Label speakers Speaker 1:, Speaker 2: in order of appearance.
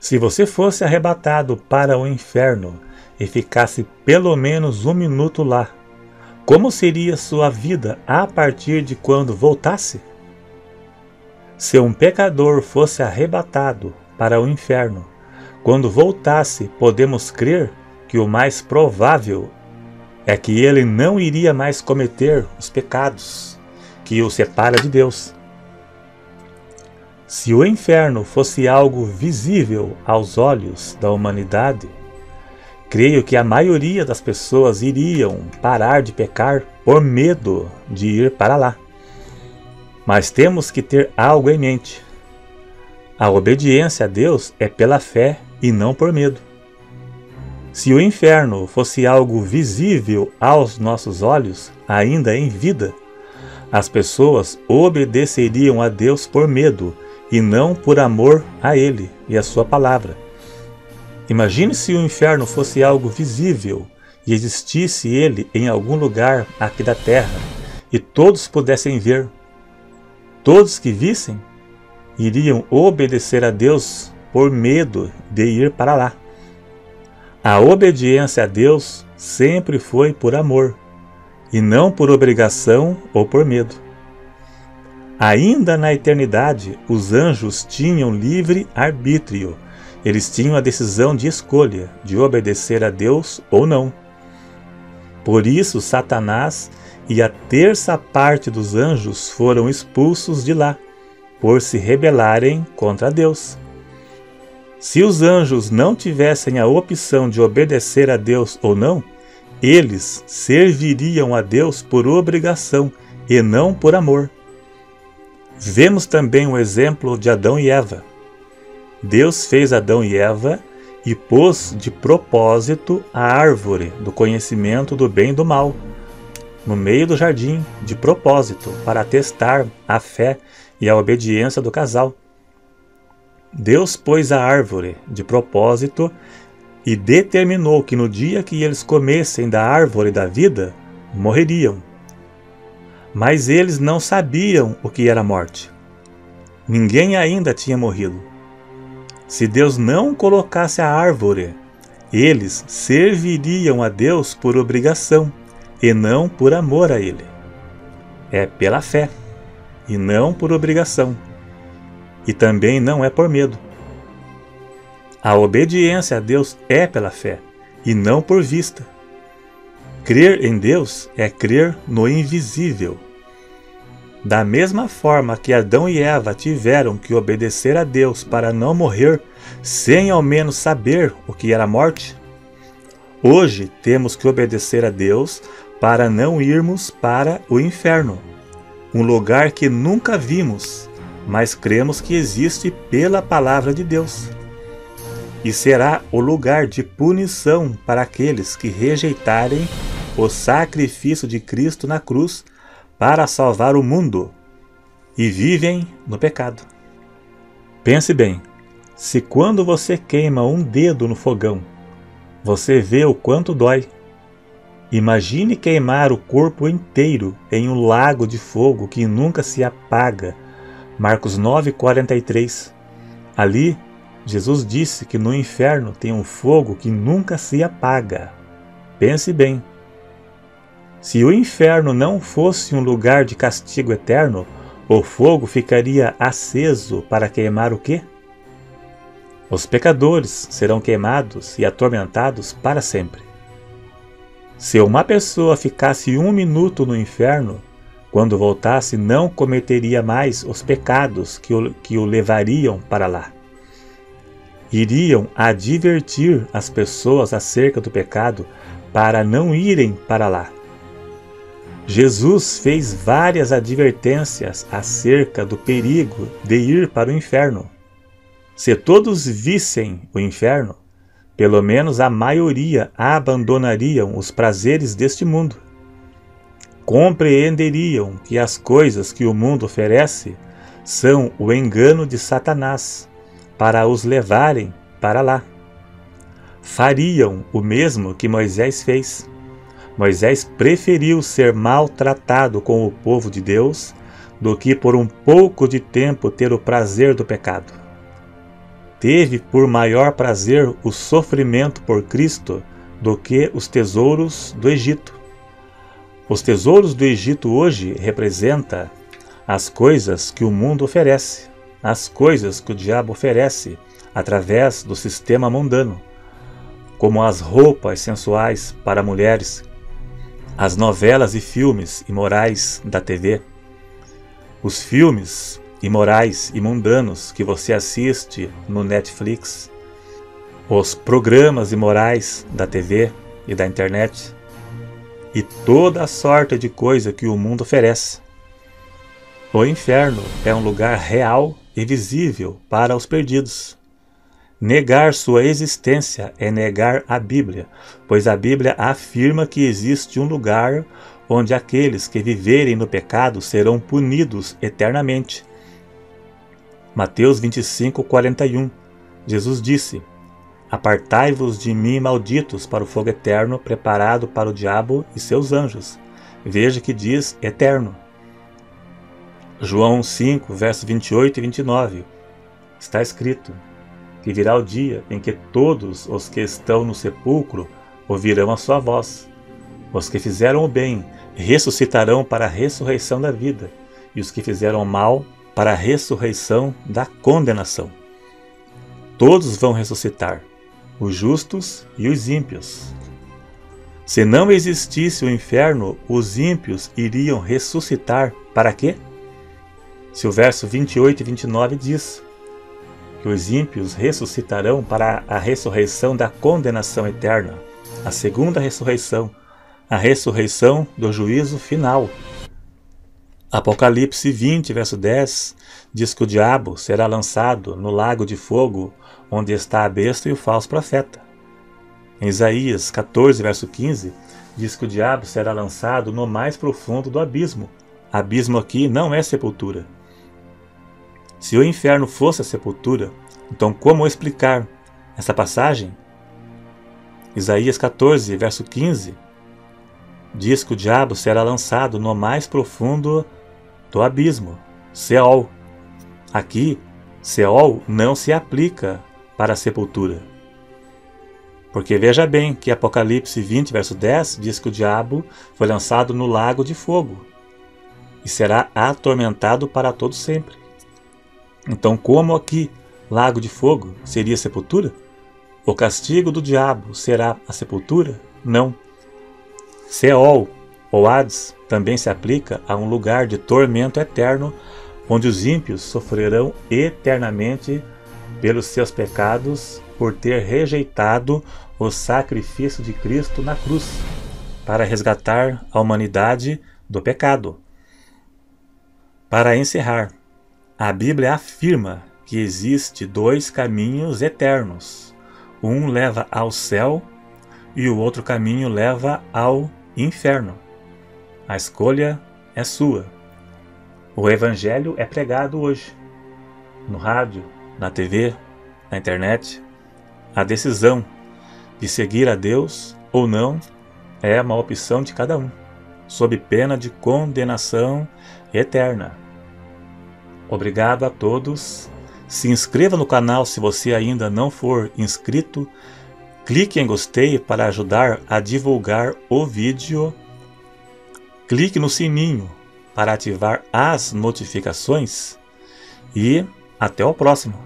Speaker 1: Se você fosse arrebatado para o inferno e ficasse pelo menos 1 minuto lá, como seria sua vida a partir de quando voltasse? Se um pecador fosse arrebatado para o inferno, quando voltasse, podemos crer que o mais provável é que ele não iria mais cometer os pecados que o separa de Deus. Se o inferno fosse algo visível aos olhos da humanidade, creio que a maioria das pessoas iriam parar de pecar por medo de ir para lá. Mas temos que ter algo em mente. A obediência a Deus é pela fé e não por medo. Se o inferno fosse algo visível aos nossos olhos, ainda em vida, as pessoas obedeceriam a Deus por medo e não por amor a Ele e a sua palavra. Imagine se o inferno fosse algo visível e existisse ele em algum lugar aqui da terra e todos pudessem ver. Todos que vissem iriam obedecer a Deus por medo de ir para lá. A obediência a Deus sempre foi por amor e não por obrigação ou por medo. Ainda na eternidade, os anjos tinham livre arbítrio. Eles tinham a decisão de escolha, de obedecer a Deus ou não. Por isso, Satanás e a terça parte dos anjos foram expulsos de lá, por se rebelarem contra Deus. Se os anjos não tivessem a opção de obedecer a Deus ou não, eles serviriam a Deus por obrigação e não por amor. Vemos também o exemplo de Adão e Eva. Deus fez Adão e Eva e pôs de propósito a árvore do conhecimento do bem e do mal no meio do jardim, de propósito, para testar a fé e a obediência do casal. Deus pôs a árvore de propósito e determinou que no dia que eles comessem da árvore da vida, morreriam. Mas eles não sabiam o que era a morte. Ninguém ainda tinha morrido. Se Deus não colocasse a árvore, eles serviriam a Deus por obrigação e não por amor a Ele. É pela fé e não por obrigação. E também não é por medo. A obediência a Deus é pela fé e não por vista. Crer em Deus é crer no invisível. Da mesma forma que Adão e Eva tiveram que obedecer a Deus para não morrer sem ao menos saber o que era a morte, hoje temos que obedecer a Deus para não irmos para o inferno, um lugar que nunca vimos, mas cremos que existe pela palavra de Deus. E será o lugar de punição para aqueles que rejeitarem o sacrifício de Cristo na cruz para salvar o mundo e vivem no pecado. Pense bem, se quando você queima um dedo no fogão, você vê o quanto dói, imagine queimar o corpo inteiro em um lago de fogo que nunca se apaga. Marcos 9:43. Ali, Jesus disse que no inferno tem um fogo que nunca se apaga. Pense bem. Se o inferno não fosse um lugar de castigo eterno, o fogo ficaria aceso para queimar o quê? Os pecadores serão queimados e atormentados para sempre. Se uma pessoa ficasse 1 minuto no inferno, quando voltasse não cometeria mais os pecados que o levariam para lá. Iriam advertir as pessoas acerca do pecado para não irem para lá. Jesus fez várias advertências acerca do perigo de ir para o inferno. Se todos vissem o inferno, pelo menos a maioria abandonariam os prazeres deste mundo. Compreenderiam que as coisas que o mundo oferece são o engano de Satanás para os levarem para lá. Fariam o mesmo que Moisés fez. Moisés preferiu ser maltratado com o povo de Deus do que por um pouco de tempo ter o prazer do pecado. teve por maior prazer o sofrimento por Cristo do que os tesouros do Egito. Os tesouros do Egito hoje representam as coisas que o mundo oferece, as coisas que o diabo oferece através do sistema mundano, como as roupas sensuais para mulheres, as novelas e filmes imorais da TV, os filmes imorais e mundanos que você assiste no Netflix, os programas imorais da TV e da internet, e toda a sorte de coisa que o mundo oferece. O inferno é um lugar real e visível para os perdidos. Negar sua existência é negar a Bíblia, pois a Bíblia afirma que existe um lugar onde aqueles que viverem no pecado serão punidos eternamente. Mateus 25:41. Jesus disse: Apartai-vos de mim, malditos, para o fogo eterno preparado para o diabo e seus anjos. Veja que diz eterno. João 5, versos 28 e 29. Está escrito que virá o dia em que todos os que estão no sepulcro ouvirão a sua voz. Os que fizeram o bem ressuscitarão para a ressurreição da vida, e os que fizeram o mal para a ressurreição da condenação. Todos vão ressuscitar, os justos e os ímpios. Se não existisse o inferno, os ímpios iriam ressuscitar para quê? Se o verso 28 e 29 diz que os ímpios ressuscitarão para a ressurreição da condenação eterna, a segunda ressurreição, a ressurreição do juízo final. Apocalipse 20, verso 10, diz que o diabo será lançado no lago de fogo, onde está a besta e o falso profeta. Em Isaías 14, verso 15, diz que o diabo será lançado no mais profundo do abismo. Abismo aqui não é sepultura. Se o inferno fosse a sepultura, então como explicar essa passagem? Isaías 14, verso 15, diz que o diabo será lançado no mais profundo do abismo, Seol. Aqui, Seol não se aplica para a sepultura. Porque veja bem que Apocalipse 20, verso 10, diz que o diabo foi lançado no lago de fogo e será atormentado para todo sempre. Então, como aqui, lago de fogo seria sepultura? O castigo do diabo será a sepultura? Não. Seol, ou Hades, também se aplica a um lugar de tormento eterno, onde os ímpios sofrerão eternamente pelos seus pecados, por ter rejeitado o sacrifício de Cristo na cruz, para resgatar a humanidade do pecado. Para encerrar, a Bíblia afirma que existe dois caminhos eternos. Um leva ao céu e o outro caminho leva ao inferno. A escolha é sua. O Evangelho é pregado hoje, no rádio, na TV, na internet. A decisão de seguir a Deus ou não é uma opção de cada um, sob pena de condenação eterna. Obrigado a todos. Se inscreva no canal se você ainda não for inscrito. Clique em gostei para ajudar a divulgar o vídeo. Clique no sininho para ativar as notificações. E até o próximo.